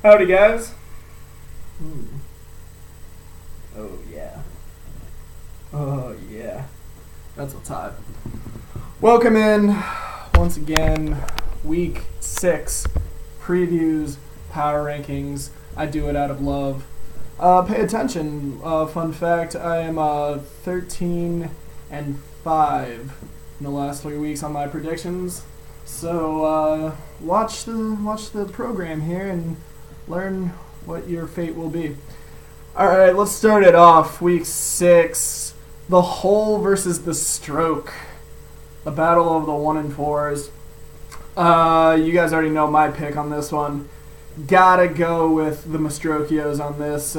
Howdy, guys. Oh, yeah. Oh, yeah. That's what's hot. Welcome in, once again, week 6, previews, power rankings. I do it out of love. Pay attention. Fun fact, I am 13-5 in the last 3 weeks on my predictions. So watch the program here and learn what your fate will be. Alright, let's start it off. Week 6, the hole versus the stroke. The battle of the 1 and 4s. You guys already know my pick on this one. Gotta go with the Mastrokios on this.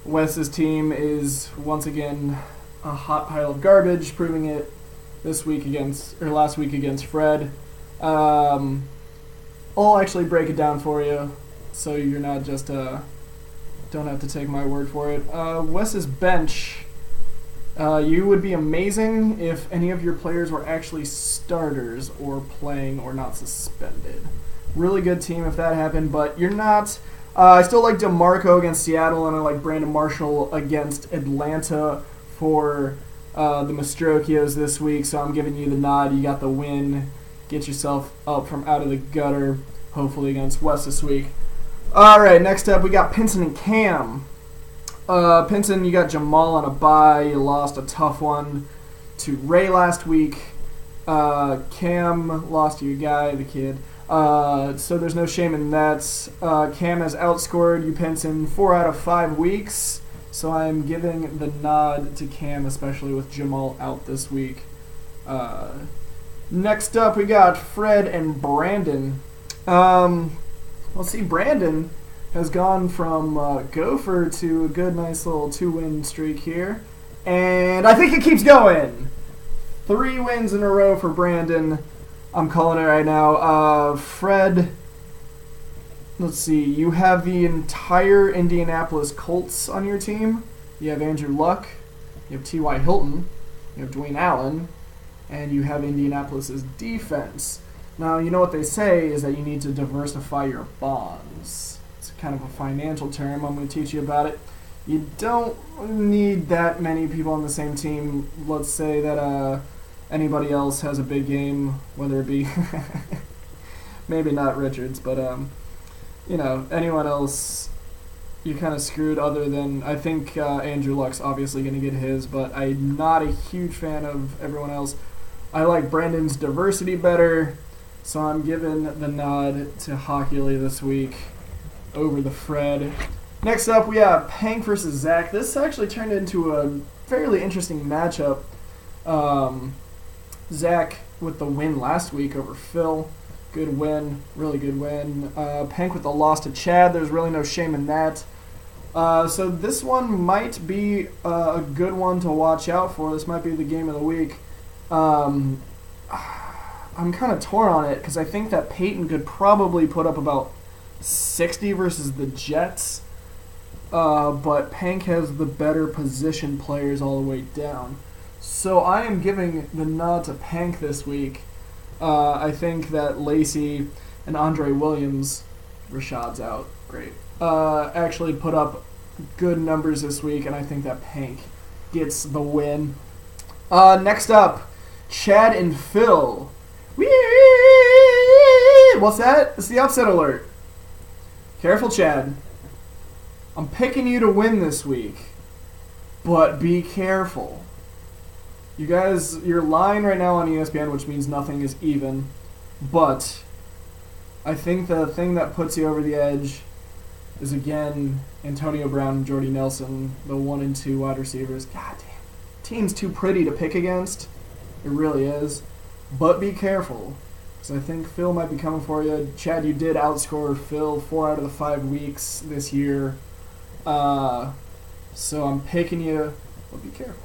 Wes's team is once again a hot pile of garbage, proving it last week against Fred. I'll actually break it down for you, so you're not just don't have to take my word for it. Wes's bench. You would be amazing if any of your players were actually starters or playing or not suspended. Really good team if that happened, but you're not. I still like DeMarco against Seattle, and I like Brandon Marshall against Atlanta for the Mastrokios this week, so I'm giving you the nod. You got the win. Get yourself up from out of the gutter, hopefully against West this week. All right, next up we got Pinson and Cam. Pinson, you got Jamal on a bye. You lost a tough one to Ray last week. Cam lost to your guy, the kid. So there's no shame in that. Cam has outscored you, Pinson, 4 out of 5 weeks. So I'm giving the nod to Cam, especially with Jamal out this week. Next up, we got Fred and Brandon. Let's see, Brandon has gone from gopher to a good, nice little 2-win streak here. And I think it keeps going. 3 wins in a row for Brandon. I'm calling it right now. Fred, let's see. You have the entire Indianapolis Colts on your team. You have Andrew Luck. You have T.Y. Hilton. You have Dwayne Allen. And you have Indianapolis's defense. Now, you know what they say is that you need to diversify your bonds. It's kind of a financial term. I'm going to teach you about it. You don't need that many people on the same team. Let's say that anybody else has a big game, whether it be maybe not Richards, but anyone else, you're kind of screwed. Other than I think Andrew Luck's obviously going to get his, but I'm not a huge fan of everyone else. I like Brandon's diversity better, so I'm giving the nod to Hockley this week over the Fred. Next up, we have Pank versus Zach. This actually turned into a fairly interesting matchup. Zach with the win last week over Phil. Good win, really good win. Pank with the loss to Chad. There's really no shame in that. So this one might be a good one to watch out for. This might be the game of the week. I'm kind of torn on it because I think that Peyton could probably put up about 60 versus the Jets, but Pank has the better position players all the way down. So I am giving the nod to Pank this week. I think that Lacey and Andre Williams, Rashad's out, great, actually put up good numbers this week, and I think that Pank gets the win. Next up, Chad and Phil. What's that? It's the upset alert. Careful, Chad. I'm picking you to win this week, but be careful. You guys, you're lying right now on ESPN, which means nothing is even, but I think the thing that puts you over the edge is, again, Antonio Brown and Jordy Nelson, the 1 and 2 wide receivers. God damn. Team's too pretty to pick against. It really is. But be careful, because I think Phil might be coming for you. Chad, you did outscore Phil 4 out of the 5 weeks this year. So I'm picking you, but be careful.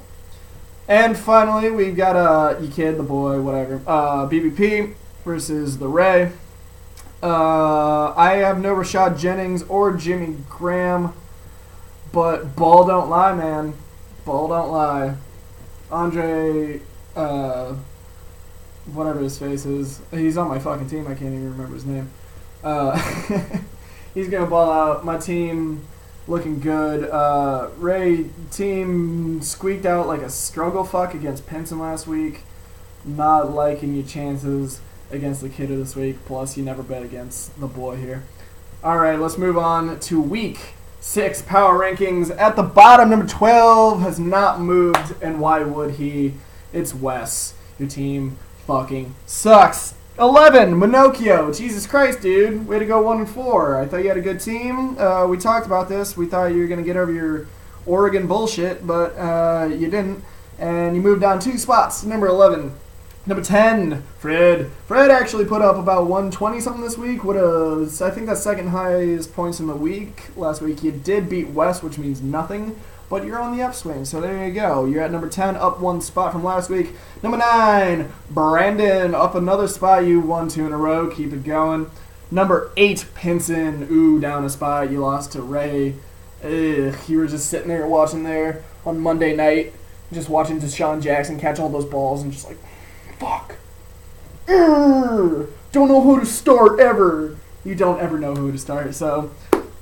And finally, we've got you kid, the boy, whatever. BBP versus the Ray. I have no Rashad Jennings or Jimmy Graham, but ball don't lie, man. Ball don't lie. Andre, whatever his face is, he's on my fucking team. I can't even remember his name. He's going to ball out. My team looking good. Ray, team squeaked out like a struggle fuck against Pinson last week. Not liking your chances against the kid of this week. Plus, you never bet against the boy here. All right, let's move on to week 6 power rankings. At the bottom, number 12 has not moved, and why would he? It's Wes. Your team fucking sucks. 11, Minocchio. Jesus Christ, dude. Way to go 1-4. I thought you had a good team. We talked about this. We thought you were going to get over your Oregon bullshit, but you didn't. And you moved down 2 spots to number 11. Number 10, Fred. Fred actually put up about 120-something this week. I think that's second highest points in the week. Last week you did beat West, which means nothing. But you're on the upswing, so there you go. You're at number 10, up 1 spot from last week. Number 9, Brandon, up another spot. You won 2 in a row. Keep it going. Number 8, Pinson. Ooh, down a spot. You lost to Ray. Ugh, you were just sitting there watching there on Monday night, just watching Deshaun Jackson catch all those balls and just like, fuck. Don't know who to start ever. You don't ever know who to start, so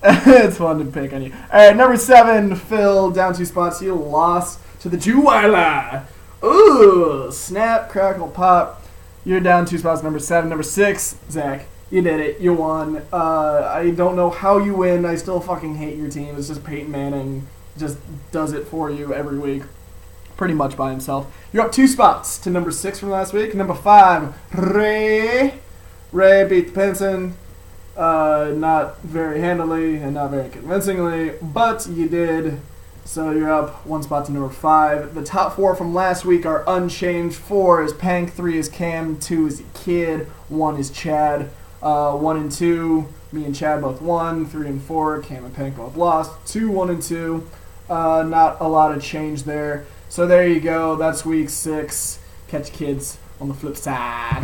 it's fun to pick on you. All right, number 7, Phil, down 2 spots. You lost to the Juwala. Ooh, snap, crackle, pop. You're down 2 spots, number 7. Number 6, Zach, you did it. You won. I don't know how you win. I still fucking hate your team. It's just Peyton Manning just does it for you every week, pretty much by himself. You're up 2 spots to number 6 from last week. Number 5, Ray. Ray beat the Pinson. Not very handily and not very convincingly, but you did. So you're up 1 spot to number 5. The top 4 from last week are unchanged. 4 is Pank, 3 is Cam, 2 is the Kid, 1 is Chad. 1 and 2, me and Chad both won. 3 and 4, Cam and Pank both lost. 2, 1 and 2. Not a lot of change there. So there you go. That's week 6. Catch you kids on the flip side.